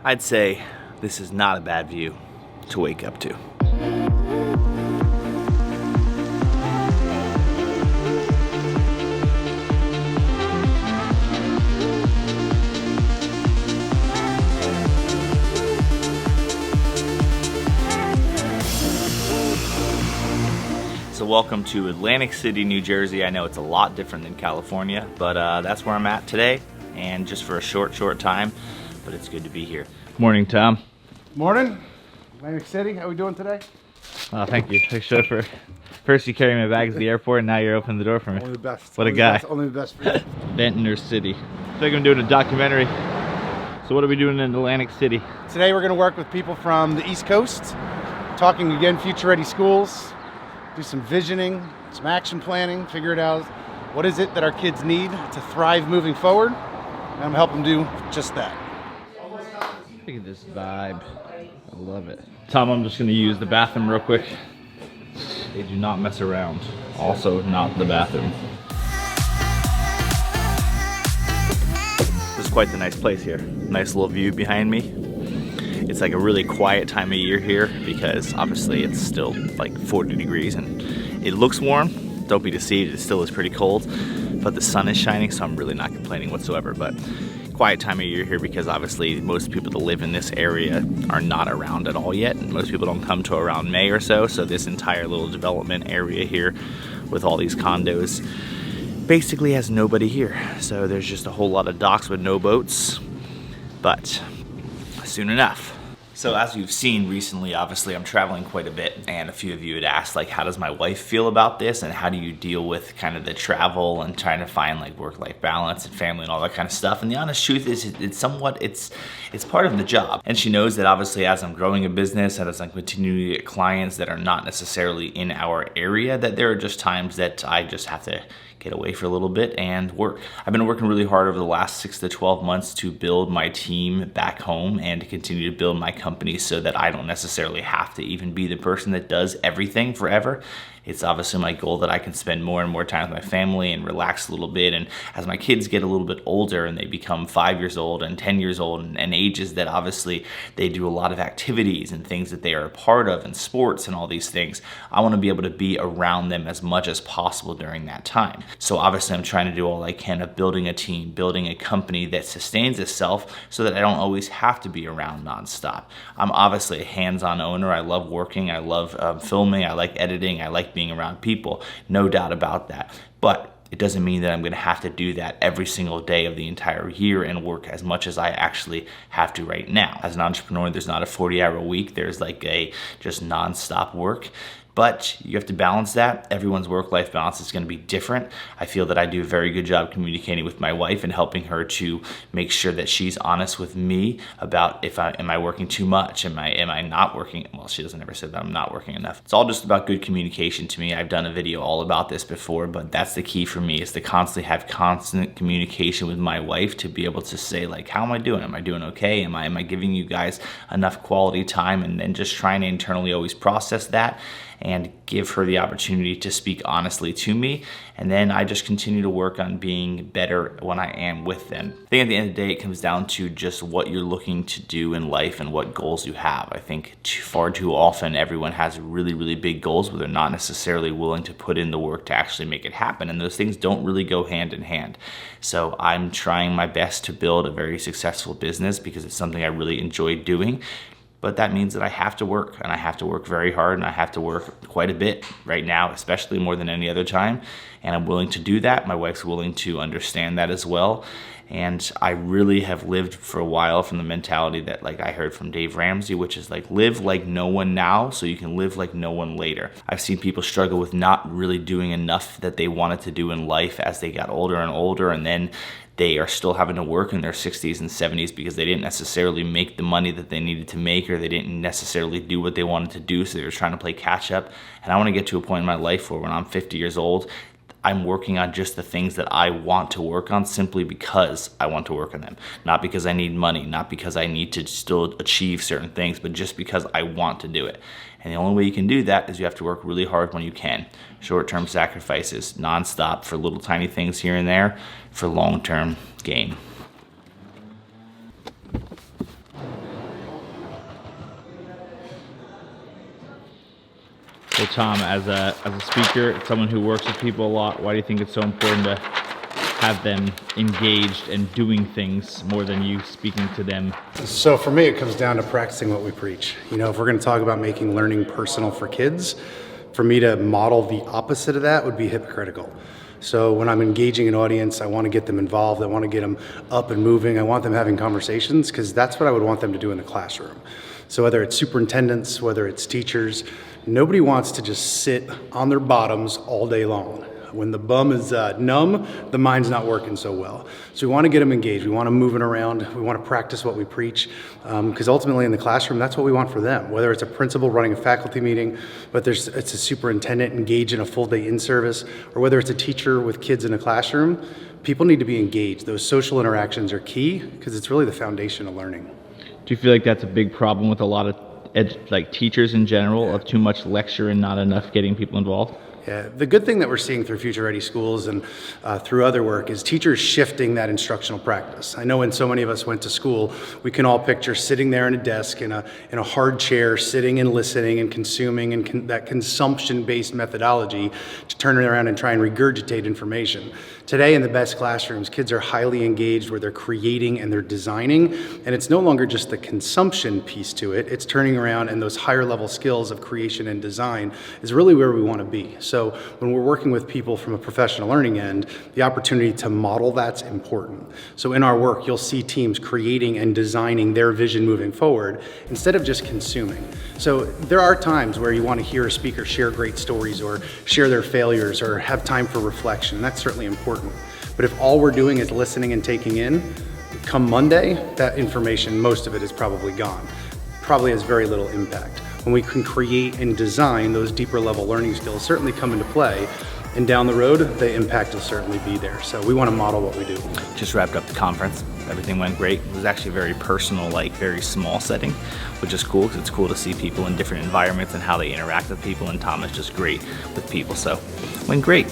I'd say this is not a bad view to wake up to. So welcome to Atlantic City, New Jersey. I know it's a lot different than California, but that's where I'm at today, and just for a short time, but it's good to be here. Morning, Tom. Morning, Atlantic City. How are we doing today? Thank you. Thanks, chauffeur. First you carry my bags to the airport, and now you're opening the door for me. Only the best. What a guy. Only the best for you. Ventnor City. I think I'm doing a documentary. So what are we doing in Atlantic City? Today we're going to work with people from the East Coast, talking again future-ready schools, do some visioning, some action planning, figure it out. What is it that our kids need to thrive moving forward? And I'm helping them do just that. Look at this vibe. I love it. Tom, I'm just going to use the bathroom real quick. They do not mess around. Also, not the bathroom. This is quite the nice place here. Nice little view behind me. It's like a really quiet time of year here because obviously it's still like 40 degrees and it looks warm. Don't be deceived, it still is pretty cold, but the sun is shining, so I'm really not complaining whatsoever. But quiet time of year here because obviously most people that live in this area are not around at all yet. And most people don't come to around May or so. So this entire little development area here with all these condos basically has nobody here. So there's just a whole lot of docks with no boats, but soon enough. So as you've seen recently, obviously I'm traveling quite a bit, and a few of you had asked like, how does my wife feel about this, and how do you deal with kind of the travel and trying to find like work-life balance and family and all that kind of stuff. And the honest truth is it's part of the job. And she knows that obviously as I'm growing a business and as I'm continuing to get clients that are not necessarily in our area, that there are just times that I just have to get away for a little bit and work. I've been working really hard over the last 6 to 12 months to build my team back home and to continue to build my company so that I don't necessarily have to even be the person that does everything forever. It's obviously my goal that I can spend more and more time with my family and relax a little bit. And as my kids get a little bit older and they become 5 years old and 10 years old and ages that obviously they do a lot of activities and things that they are a part of and sports and all these things, I want to be able to be around them as much as possible during that time. So obviously I'm trying to do all I can of building a team, building a company that sustains itself so that I don't always have to be around nonstop. I'm obviously a hands-on owner. I love working. I love filming. I like editing. I like being around people, no doubt about that. But it doesn't mean that I'm going to have to do that every single day of the entire year and work as much as I actually have to right now. As an entrepreneur, there's not a 40-hour week. There's like a just nonstop work. But you have to balance that. Everyone's work-life balance is going to be different. I feel that I do a very good job communicating with my wife and helping her to make sure that she's honest with me about am I working too much? Am I not working? Well, she doesn't ever say that I'm not working enough. It's all just about good communication to me. I've done a video all about this before, but that's the key for me, is to constantly have constant communication with my wife to be able to say like, how am I doing? Am I doing okay? Am I giving you guys enough quality time? And then just trying to internally always process that and give her the opportunity to speak honestly to me. And then I just continue to work on being better when I am with them. I think at the end of the day, it comes down to just what you're looking to do in life and what goals you have. I think far too often everyone has really, really big goals, but they're not necessarily willing to put in the work to actually make it happen. And those things don't really go hand in hand. So I'm trying my best to build a very successful business because it's something I really enjoy doing. But that means that I have to work, and I have to work very hard, and I have to work quite a bit right now, especially more than any other time. And I'm willing to do that. My wife's willing to understand that as well. And I really have lived for a while from the mentality that like I heard from Dave Ramsey, which is like live like no one now so you can live like no one later. I've seen people struggle with not really doing enough that they wanted to do in life as they got older and older, and then they are still having to work in their 60s and 70s because they didn't necessarily make the money that they needed to make, or they didn't necessarily do what they wanted to do, so they were trying to play catch up. And I want to get to a point in my life where when I'm 50 years old, I'm working on just the things that I want to work on simply because I want to work on them. Not because I need money, not because I need to still achieve certain things, but just because I want to do it. And the only way you can do that is you have to work really hard when you can. Short-term sacrifices, nonstop for little tiny things here and there for long-term gain. Well, Tom, as a speaker, someone who works with people a lot, why do you think it's so important to have them engaged and doing things more than you speaking to them? So for me, it comes down to practicing what we preach. You know, if we're going to talk about making learning personal for kids, for me to model the opposite of that would be hypocritical. So when I'm engaging an audience, I want to get them involved. I want to get them up and moving. I want them having conversations because that's what I would want them to do in the classroom. So whether it's superintendents, whether it's teachers, nobody wants to just sit on their bottoms all day long. When the bum is numb, the mind's not working so well. So we want to get them engaged. We want them moving around. We want to practice what we preach because ultimately in the classroom, that's what we want for them. Whether it's a principal running a faculty meeting, whether it's a superintendent engaged in a full day in service, or whether it's a teacher with kids in a classroom, people need to be engaged. Those social interactions are key because it's really the foundation of learning. Do you feel like that's a big problem with a lot of teachers in general, of too much lecture and not enough getting people involved? Yeah, the good thing that we're seeing through Future Ready Schools and through other work is teachers shifting that instructional practice. I know when so many of us went to school, we can all picture sitting there in a desk in a hard chair, sitting and listening and consuming, and that consumption-based methodology to turn it around and try and regurgitate information. Today in the best classrooms, kids are highly engaged where they're creating and they're designing, and it's no longer just the consumption piece to it, it's turning around, and those higher level skills of creation and design is really where we want to be. So when we're working with people from a professional learning end, the opportunity to model that's important. So in our work, you'll see teams creating and designing their vision moving forward instead of just consuming. So there are times where you want to hear a speaker share great stories or share their failures or have time for reflection, and that's certainly important. But if all we're doing is listening and taking in, come Monday, that information, most of it is probably gone. Probably has very little impact. When we can create and design, those deeper level learning skills certainly come into play. And down the road, the impact will certainly be there. So we want to model what we do. Just wrapped up the conference. Everything went great. It was actually a very personal, very small setting, which is cool because it's cool to see people in different environments and how they interact with people. And Tom is just great with people. So went great.